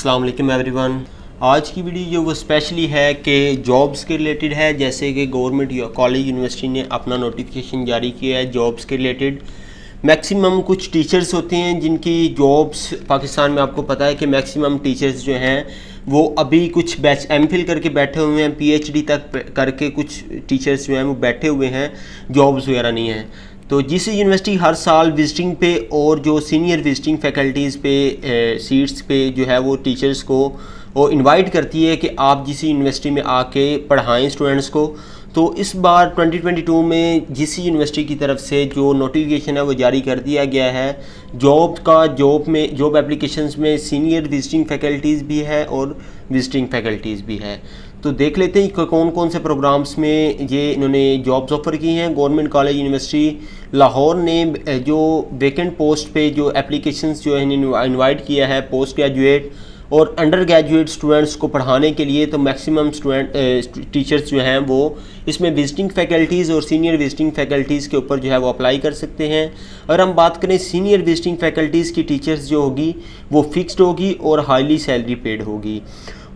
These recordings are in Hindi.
अस्सलाम वालेकुम एवरीवन। आज की वीडियो जो वो स्पेशली है कि जॉब्स के रिलेटेड है। जैसे कि गवर्नमेंट या कॉलेज यूनिवर्सिटी ने अपना नोटिफिकेशन जारी किया है जॉब्स के रिलेटेड। मैक्सिमम कुछ टीचर्स होते हैं जिनकी जॉब्स पाकिस्तान में, आपको पता है कि मैक्सिमम टीचर्स जो हैं वो अभी कुछ बैच एमफिल करके बैठे हुए हैं, पीएचडी तक करके कुछ टीचर्स जो हैं वो बैठे हुए हैं, जॉब्स वगैरह नहीं हैं। तो जिस यूनिवर्सिटी हर साल विजिटिंग पे और जो सीनियर विजिटिंग फैकल्टीज़ पे सीट्स पे जो है वो टीचर्स को वो इनवाइट करती है कि आप जिस यूनिवर्सिटी में आके पढ़ाएं स्टूडेंट्स को। तो इस बार 2022 में जिस यूनिवर्सिटी की तरफ से जो नोटिफिकेशन है वो जारी कर दिया गया है जॉब एप्लीकेशंस में सीनियर विजिटिंग फैकल्टीज़ भी है और विजिटिंग फैकल्टीज़ भी है। तो देख लेते हैं कि कौन कौन से प्रोग्राम्स में ये इन्होंने जॉब्स ऑफ़र की हैं। गवर्नमेंट कॉलेज यूनिवर्सिटी लाहौर ने जो वेकेंट पोस्ट पे जो एप्लीकेशंस जो है इनवाइट किया है पोस्ट ग्रेजुएट और अंडर ग्रेजुएट स्टूडेंट्स को पढ़ाने के लिए। तो मैक्सिमम टीचर्स जो हैं वो इसमें विजिटिंग फैकल्टीज़ और सीनियर विजिटिंग फैकल्टीज़ के ऊपर जो है वो अप्लाई कर सकते हैं। अगर हम बात करें सीनियर विजिटिंग फैकल्टीज़ की टीचर्स जो होगी वो फिक्स्ड होगी और हाईली सैलरी पेड होगी।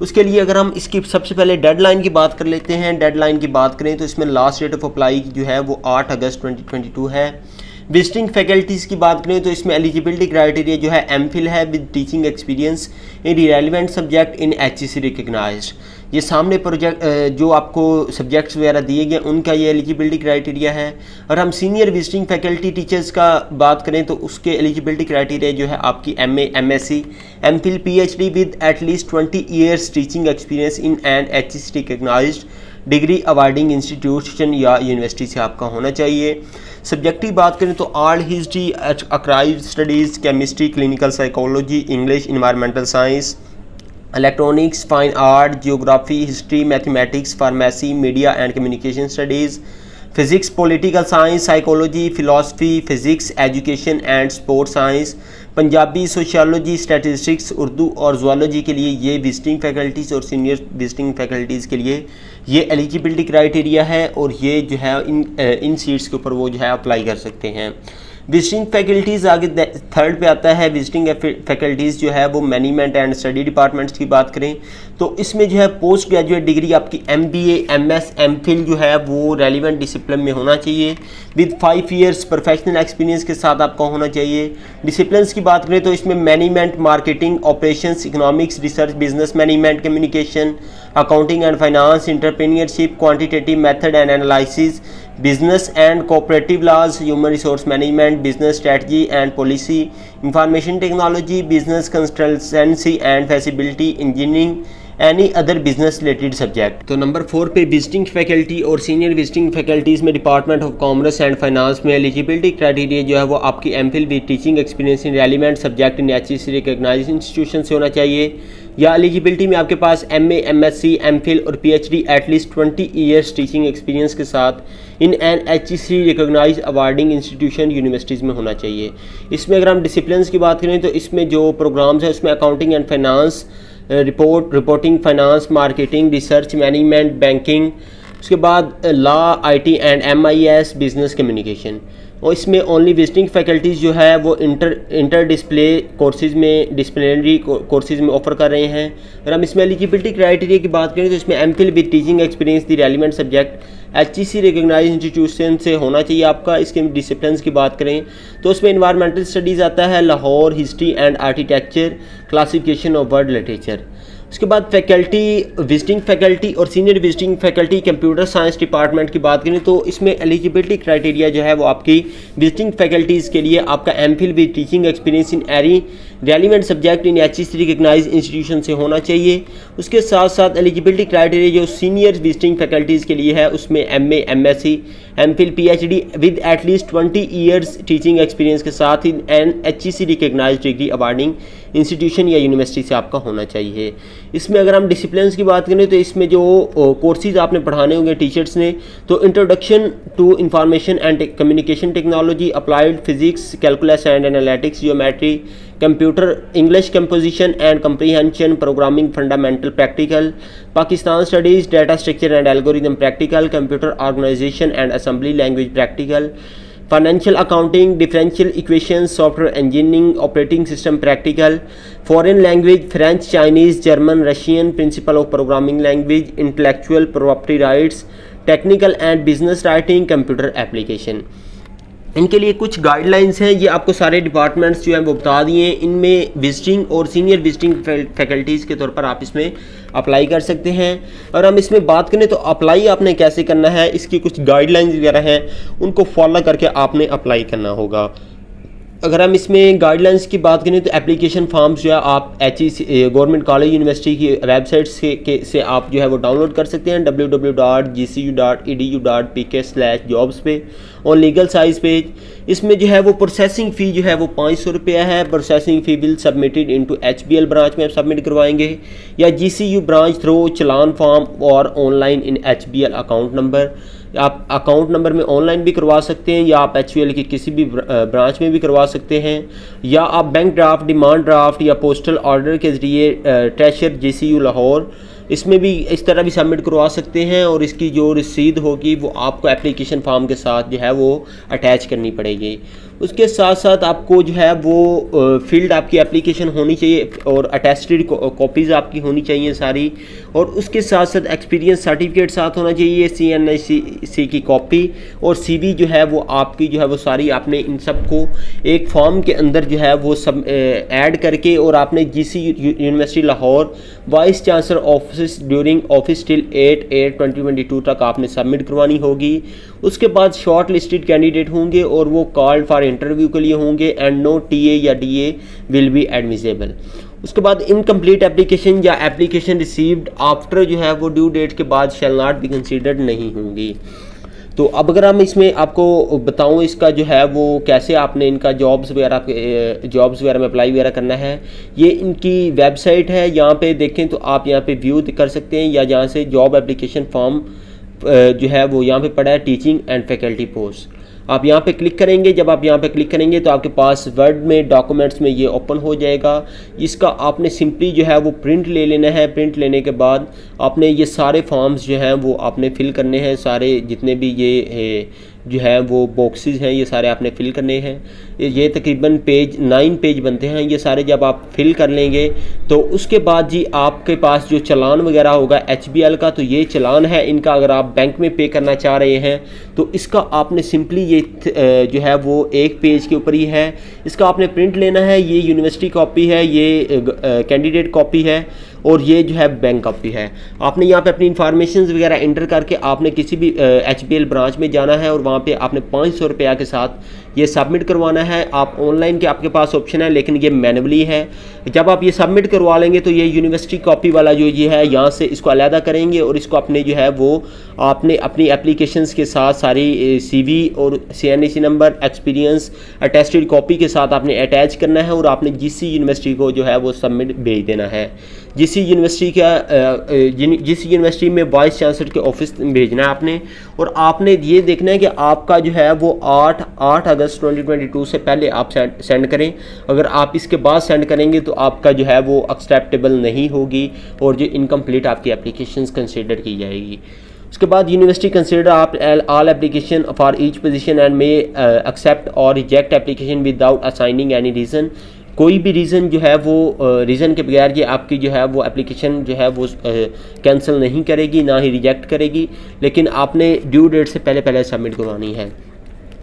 उसके लिए अगर हम इसकी सबसे पहले डेडलाइन की बात कर लेते हैं। डेडलाइन की बात करें तो इसमें लास्ट डेट ऑफ अप्लाई जो है वो 8 अगस्त 2022 है। विजिटिंग फैकल्टीज़ की बात करें तो इसमें एलिजिबिलिटी क्राइटेरिया जो है एमफिल है with teaching experience in relevant subject in HEC recognised. ये सामने प्रोजेक्ट जो आपको सब्जेक्ट्स वगैरह दिए गए उनका ये एलिजिबिलिटी क्राइटेरिया है। और हम सीनियर विजिटिंग फैकल्टी टीचर्स का बात करें तो उसके एलिजिबिलिटी क्राइटेरिया जो है आपकी MA MSc MPhil PhD with at least 20 years teaching experience in and HEC recognised degree awarding institution या यूनिवर्सिटी से आपका होना चाहिए। सब्जेक्ट की बात करें तो आर्ट, हिस्ट्री, अक्राइव studies, chemistry, clinical psychology, English, environmental science, electronics, fine art, geography, history, mathematics, pharmacy, media and communication studies, physics, political science, psychology, philosophy, physics, education and sports science, Punjabi, sociology, statistics, Urdu और ज़ूलॉजी के लिए ये विजिटिंग फैकल्टीज़ और सीनियर विजिटिंग फैकल्टीज़ के लिए ये एलिजिबिलिटी क्राइटेरिया है और ये जो है इन सीट्स के ऊपर वो जो है अप्लाई कर सकते हैं। विजिटिंग फैकल्टीज़ आगे थर्ड पे आता है। विजिटिंग फैकल्टीज़ जो है वो मैनेजमेंट एंड स्टडी डिपार्टमेंट्स की बात करें तो इसमें जो है पोस्ट ग्रेजुएट डिग्री आपकी MBA MS MPhil जो है वो रेलिवेंट डिसिप्लिन में होना चाहिए विद 5 ईयर्स प्रोफेशनल एक्सपीरियंस के साथ आपका होना चाहिए। डिसिप्लिन्स की बात करें तो इसमें management, marketing, operations, economics, research, business management, communication, accounting and finance, entrepreneurship, quantitative method and analysis, business and cooperative laws, human resource management, business strategy and policy, information technology, business consultancy and facility engineering, any other business related subject. तो नंबर 4 पे विजिटिंग फैकल्टी और सीनियर विजिटिंग फैकल्टीज़ में department of commerce and finance में एलिजिबिलिटी क्राइटेरिया जो है वो आपकी MPhil with teaching experience in relevant subject in HEC recognised institution से होना चाहिए। या एलिजिबिलिटी में आपके पास MA MSc MPhil और PhD at least 20 years teaching experience के साथ in an HEC recognised awarding institution universities में होना चाहिए। इसमें अगर हम डिसिप्लिन्स की बात करें तो इसमें जो प्रोग्राम्स है उसमें accounting and finance, reporting, finance, marketing, research management, banking, उसके बाद law, IT and MIS, business communication. और इसमें ओनली विजिटिंग फैकल्टीज़ जो है वो इंटर डिस्प्ले कोर्सेज़ में डिसिप्लिनरी कोर्सेज़ में ऑफर कर रहे हैं। अगर हम इसमें एलिजिबिलिटी क्राइटेरिया की बात करें तो इसमें MPhil with teaching experience the relevant subject HEC recognised institution से होना चाहिए आपका। इसके डिसिप्लिन्स की बात करें तो उसमें इन्वायरमेंटल स्टडीज़ आता है, Lahore, history and architecture, classification of word literature. उसके बाद फैकल्टी, विजिटिंग फैकल्टी और senior visiting faculty computer science department की बात करें तो इसमें एलिजिबिलिटी क्राइटेरिया जो है वो आपकी विजिटिंग फैकल्टीज़ के लिए आपका MPhil with teaching experience in any relevant subject in HEC recognised institution से होना चाहिए। उसके साथ साथ एलिजिबिलिटी क्राइटेरिया जो सीनियर विजिटिंग फैकल्टीज़ के लिए है उसमें MA MSc MPhil PhD with at least 20 years teaching experience के साथ in an HEC recognised degree awarding institution या यूनिवर्सिटी से आपका होना चाहिए। इसमें अगर हम डिसिप्लिन्स की बात करें तो इसमें जो कोर्सेज आपने पढ़ाने होंगे टीचर्स ने तो introduction to information and communication technology, applied physics, calculus and analytics, geometry, computer, English composition and comprehension, programming fundamental practical, Pakistan studies, data structure and algorithm practical, computer organisation and assembly language practical, financial accounting, differential equation, software engineering, operating system practical, foreign language French, Chinese, German, Russian, principle of programming language, intellectual property rights, technical and business writing, computer application. इनके लिए कुछ गाइडलाइंस हैं, ये आपको सारे डिपार्टमेंट्स जो हैं वो बता दिए हैं। इनमें विजिटिंग और सीनियर विजिटिंग फैकल्टीज़ के तौर पर आप इसमें अप्लाई कर सकते हैं। और हम इसमें बात करें तो अप्लाई आपने कैसे करना है, इसकी कुछ गाइडलाइंस वगैरह हैं, उनको फॉलो करके आपने अप्लाई करना होगा। अगर हम इसमें गाइडलाइंस की बात करें तो एप्लीकेशन फॉर्म्स जो है आप गवर्नमेंट कॉलेज यूनिवर्सिटी की वेबसाइट से आप जो है वो डाउनलोड कर सकते हैं www.gcu.edu.pk/jobs पे और लीगल साइज पेज। इसमें जो है वो प्रोसेसिंग फ़ी जो है वो 500 रुपया है। Processing fee will submitted into HBL branch में आप सबमिट करवाएंगे या GCU ब्रांच थ्रू चलान फॉर्म और online in HBL account number. आप अकाउंट नंबर में ऑनलाइन भी करवा सकते हैं या आप HBL की किसी भी ब्रांच में भी करवा सकते हैं, या आप बैंक ड्राफ्ट, डिमांड ड्राफ्ट या पोस्टल ऑर्डर के ज़रिए ट्रेशर GCU लाहौर इसमें भी इस तरह भी सबमिट करवा सकते हैं। और इसकी जो रसीद होगी वो आपको एप्लीकेशन फॉर्म के साथ जो है वो अटैच करनी पड़ेगी। उसके साथ साथ आपको जो है वो फील्ड आपकी एप्लीकेशन होनी चाहिए और अटेस्टेड कॉपीज़ आपकी होनी चाहिए सारी। और उसके साथ साथ एक्सपीरियंस सर्टिफिकेट साथ होना चाहिए, CNIC की कॉपी और CV जो है वो आपकी जो है वो सारी आपने इन सब को एक फॉर्म के अंदर जो है वो सब ऐड करके और आपने GCU university Lahore vice chancellor office during office till 8/8/2022 तक आपने सबमिट करवानी होगी। उसके बाद शॉर्ट लिस्टेड कैंडिडेट होंगे और वो कॉल्ड फॉर इंटरव्यू के लिए होंगे एंड नो TA या DA विल बी एडमिसेबल। उसके बाद इनकम्प्लीट एप्लीकेशन या एप्लीकेशन रिसीव्ड आफ्टर जो है वो ड्यू डेट के बाद शैल नॉट बी कंसीडर्ड नहीं होंगी। तो अब अगर हम इसमें आपको बताऊं इसका जो है वो कैसे आपने इनका जॉब्स वगैरह में अप्लाई वगैरह करना है, ये इनकी वेबसाइट है। यहाँ पे देखें तो आप यहाँ पे व्यू कर सकते हैं या जहाँ से जॉब एप्लीकेशन फॉर्म जो है वो यहाँ पे पड़ा है टीचिंग एंड फैकल्टी पोस्ट। आप यहाँ पे क्लिक करेंगे, जब आप यहाँ पे क्लिक करेंगे तो आपके पास वर्ड में डॉक्यूमेंट्स में ये ओपन हो जाएगा। इसका आपने सिंपली जो है वो प्रिंट ले लेना है। प्रिंट लेने के बाद आपने ये सारे फॉर्म्स जो हैं वो आपने फिल करने हैं, सारे जितने भी ये जो है वो बॉक्सेस हैं ये सारे आपने फिल करने हैं। ये तकरीबन 9 पेज बनते हैं ये सारे। जब आप फिल कर लेंगे तो उसके बाद जी आपके पास जो चलान वगैरह होगा HBL का, तो ये चलान है इनका। अगर आप बैंक में पे करना चाह रहे हैं तो इसका आपने सिंपली ये जो है वो एक पेज के ऊपर ही है, इसका आपने प्रिंट लेना है। ये यूनिवर्सिटी कॉपी है, ये कैंडिडेट कॉपी है और ये जो है बैंक कॉपी है। आपने यहाँ पे अपनी इंफॉर्मेशन वगैरह एंटर करके आपने किसी भी HBL ब्रांच में जाना है और वहाँ पे आपने 500 रुपया के साथ ये सबमिट करवाना है। आप ऑनलाइन के आपके पास ऑप्शन है लेकिन ये मैनुअली है। जब आप ये सबमिट करवा लेंगे तो ये यूनिवर्सिटी कॉपी वाला जो ये है यहाँ से इसको अलहदा करेंगे और इसको अपने जो है वो आपने अपनी एप्लीकेशंस के साथ सारी CV और CNIC number, experience, attested copy के साथ आपने अटैच करना है और आपने GC यूनिवर्सिटी को जो है वो सबमिट भेज देना है। GC यूनिवर्सिटी में वाइस चांसलर के ऑफिस में भेजना है आपने। और आपने ये देखना है कि आपका जो है वो 8 अगस्त 2022 से पहले आप सेंड करें। अगर आप इसके बाद सेंड करेंगे तो आपका जो है वो एक्सेप्टेबल नहीं होगी और जो इनकम्प्लीट आपकी एप्लीकेशंस कंसिडर की जाएगी। उसके बाद यूनिवर्सिटी कंसिडर आप all application for each position and may accept और reject application without assigning any reason. कोई भी रीज़न जो है वो रीज़न के बगैर ये आपकी जो है वो एप्लीकेशन जो है वो कैंसिल नहीं करेगी, ना ही रिजेक्ट करेगी, लेकिन आपने ड्यू डेट से पहले सबमिट करवानी है।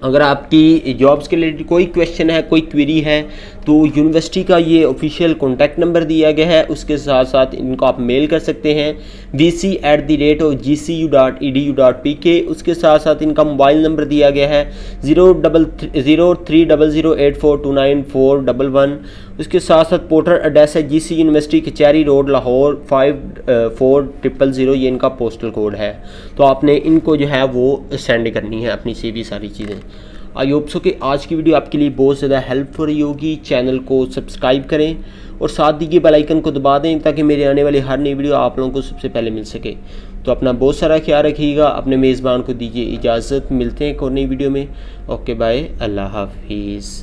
अगर आपकी जॉब्स के लिए कोई क्वेश्चन है, कोई क्वेरी है तो यूनिवर्सिटी का ये ऑफिशियल कॉन्टैक्ट नंबर दिया गया है, उसके साथ साथ इनको आप मेल कर सकते हैं vc@gcu.edu.pk। उसके साथ साथ इनका मोबाइल नंबर दिया गया है 030084294111। उसके साथ साथ पोर्टल एड्रेस है GC यूनिवर्सिटी कचहरी रोड लाहौर 54000, ये इनका पोस्टल कोड है। तो आपने इनको जो है वो सेंड करनी है अपनी CV सारी चीज़ें। आई होप सो कि आज की वीडियो आपके लिए बहुत ज़्यादा हेल्पफुल रही होगी। चैनल को सब्सक्राइब करें और साथ दी बेल आइकन को दबा दें ताकि मेरे आने वाली हर नई वीडियो आप लोगों को सबसे पहले मिल सके। तो अपना बहुत सारा ख्याल रखिएगा, अपने मेज़बान को दीजिए इजाज़त। मिलते हैं एक और नई वीडियो में। ओके बाय, अल्लाह हाफिज़।